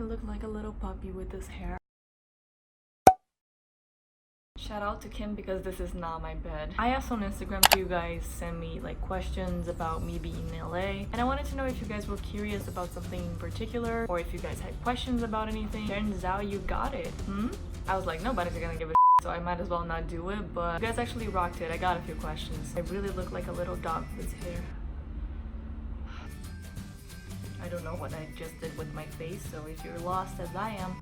look like a little puppy with this hair. Shout out to Kim because this is not my bed. I asked on Instagram to you guys send me like questions about me being in LA, and I wanted to know if you guys were curious about something in particular or if you guys had questions about anything. Turns out you got it. I was like, nobody's gonna give a so I might as well not do it, but you guys actually rocked it. I got a few questions. I really look like a little dog with his hair. I don't know what I just did with my face, so if you're lost as I am,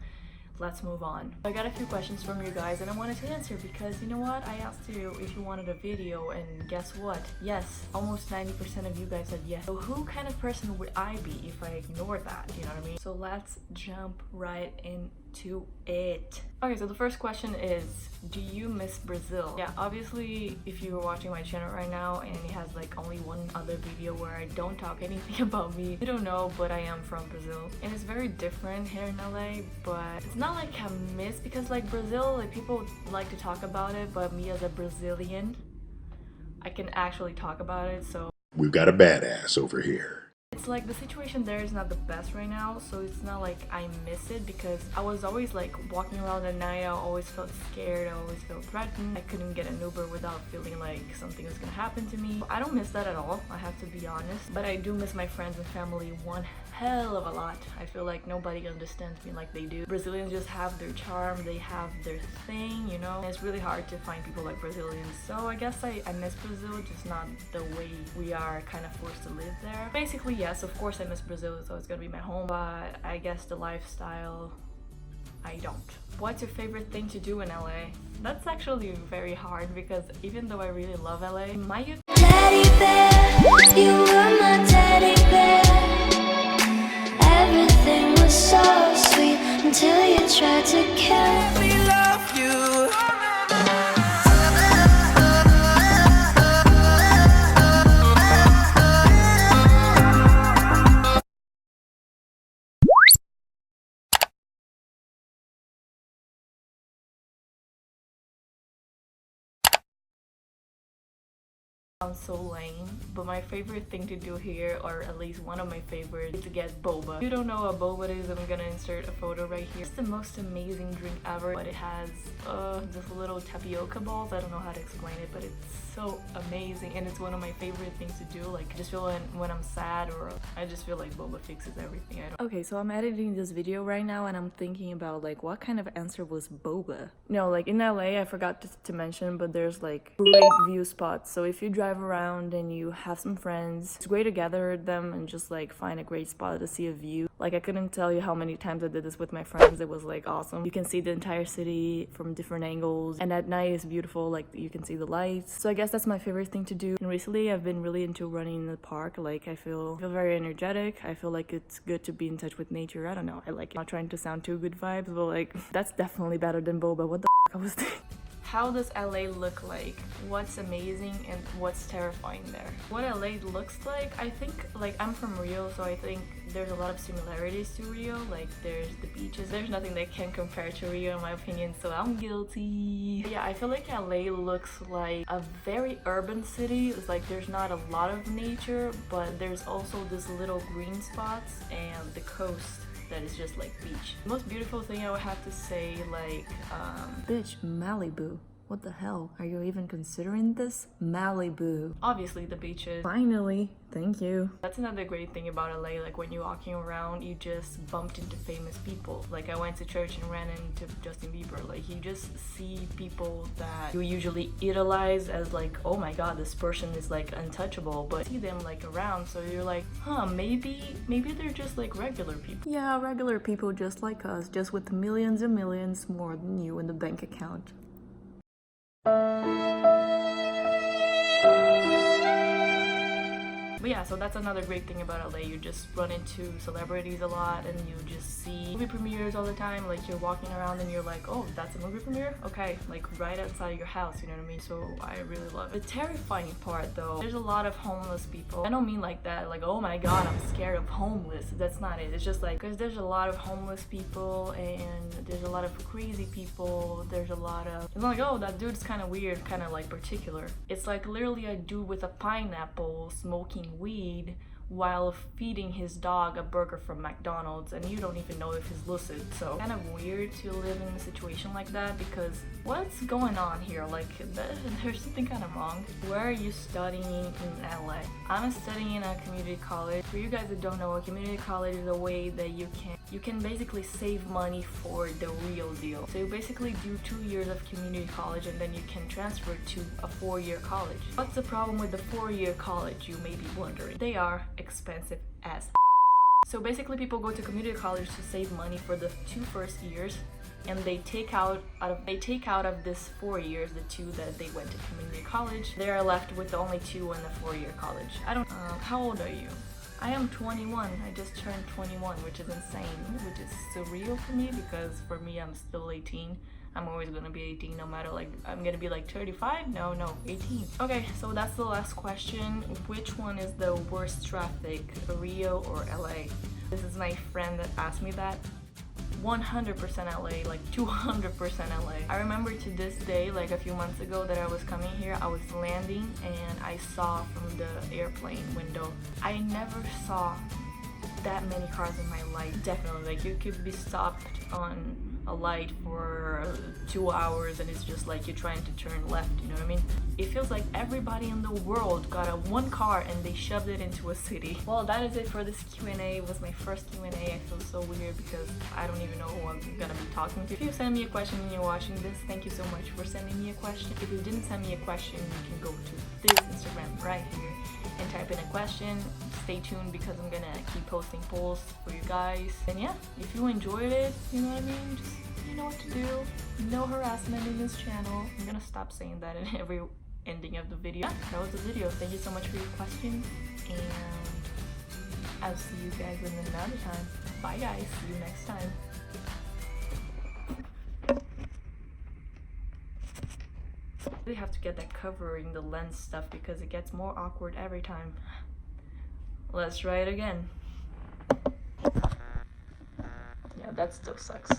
let's move on. I got a few questions from you guys and I wanted to answer because you know what? I asked you if you wanted a video and guess what? Yes, almost 90% of you guys said yes. So who kind of person would I be if I ignored that? You know what I mean? So let's jump right into it. Okay, so the first question is, do you miss Brazil? Yeah, obviously if you're watching my channel right now and it has like only one other video where I don't talk anything about me, you don't know, but I am from Brazil and it's very different here in LA, but it's not like I miss because like Brazil, like people like to talk about it, but me as a Brazilian, I can actually talk about it. So we've got a badass over here. It's like the situation there is not the best right now, so it's not like I miss it because I was always like walking around at night. I always felt scared, I always felt threatened. I couldn't get an Uber without feeling like something was gonna happen to me. I don't miss that at all, I have to be honest, but I do miss my friends and family one hell of a lot. I feel like nobody understands me like they do. Brazilians just have their charm, they have their thing, you know, and it's really hard to find people like Brazilians. So I guess I miss Brazil, just not the way we are kind of forced to live there. Basically, yes, of course I miss Brazil, so it's gonna be my home, but I guess the lifestyle, I don't. What's your favorite thing to do in LA? That's actually very hard because even though I really love LA, my teddy bear, you were my teddy bear. Everything was so sweet until you tried to kill me. Love you. Sounds so lame, but my favorite thing to do here, or at least one of my favorites, is to get boba. If you don't know what boba is, I'm gonna insert a photo right here. It's the most amazing drink ever, but it has just little tapioca balls. I don't know how to explain it, but it's so amazing and it's one of my favorite things to do. Like I just feel when I'm sad, or I just feel like boba fixes everything. Okay, so I'm editing this video right now and I'm thinking about like what kind of answer was boba. No, like in LA, I forgot to mention, but there's like great view spots. So if you drive around and you have some friends, it's great to gather them and just like find a great spot to see a view. Like I couldn't tell you how many times I did this with my friends. It was like awesome. You can see the entire city from different angles, and at night it's beautiful, like you can see the lights. So I guess that's my favorite thing to do. And recently I've been really into running in the park. Like I feel very energetic. I feel like it's good to be in touch with nature. I don't know, I like it. I'm not trying to sound too good vibes, but like that's definitely better than boba. What the f I was thinking. How does LA look like? What's amazing and what's terrifying there? What LA looks like, I think, like I'm from Rio, so I think there's a lot of similarities to Rio. Like there's the beaches, there's nothing that can compare to Rio in my opinion, so I'm guilty. But yeah, I feel like LA looks like a very urban city. It's like there's not a lot of nature, but there's also this little green spots and the coast that is just like beach. The most beautiful thing I would have to say, like bitch, Malibu. What the hell? Are you even considering this? Malibu. Obviously the beaches. Finally, thank you. That's another great thing about LA, like when you're walking around, you just bumped into famous people. Like I went to church and ran into Justin Bieber. Like you just see people that you usually idolize as like, oh my god, this person is like untouchable, but see them like around, so you're like, huh, maybe they're just like regular people. Yeah, regular people just like us, just with millions and millions more than you in the bank account. But yeah, so that's another great thing about LA. You just run into celebrities a lot and you just see movie premieres all the time. Like you're walking around and you're like, oh, that's a movie premiere? Okay, like right outside your house, you know what I mean? So I really love it. The terrifying part though, there's a lot of homeless people. I don't mean like that, like, oh my god, I'm scared of homeless. That's not it. It's just like, because there's a lot of homeless people and there's a lot of crazy people. There's a lot of, it's not like, oh, that dude's kind of weird, kind of like particular. It's like literally a dude with a pineapple smoking weed while feeding his dog a burger from McDonald's, and you don't even know if he's lucid. So kind of weird to live in a situation like that, because what's going on here? Like there's something kind of wrong. Where are you studying in LA? I'm studying in a community college. For you guys that don't know, a community college is a way that you can basically save money for the real deal. So you basically do 2 years of community college and then you can transfer to a 4-year college. What's the problem with the 4-year college, you may be wondering? They are expensive as so basically people go to community college to save money for the 2 first years, and they take out of this 4 years the 2 that they went to community college. They are left with only 2 in the 4-year college. I don't how old are you? I am 21. I just turned 21, which is insane, which is surreal for me, because for me I'm still 18. I'm always gonna be 18 no matter, like, I'm gonna be like 35? No, 18. Okay, so that's the last question. Which one is the worst traffic, Rio or LA? This is my friend that asked me that. 100% LA, like 200% LA. I remember to this day, like a few months ago that I was coming here, I was landing and I saw from the airplane window, I never saw that many cars in my life. Definitely, like you could be stopped on a light for 2 hours and it's just like you're trying to turn left, you know what I mean? It feels like everybody in the world got a one car and they shoved it into a city. Well, that is it for this Q&A. It was my first Q&A. I feel so weird because I don't even know who I'm gonna be talking to. If you send me a question and you're watching this, thank you so much for sending me a question. If you didn't send me a question, you can go to this Instagram right here and type in a question. Stay tuned because I'm gonna keep posting polls for you guys. And yeah, if you enjoyed it, you know what I mean, just you know what to do. No harassment in this channel. I'm gonna stop saying that in every ending of the video. Yeah, that was the video. Thank you so much for your questions, and I'll see you guys in another time. Bye guys, see you next time. Really have to get that covering the lens stuff because it gets more awkward every time. Let's try it again. Yeah, that still sucks.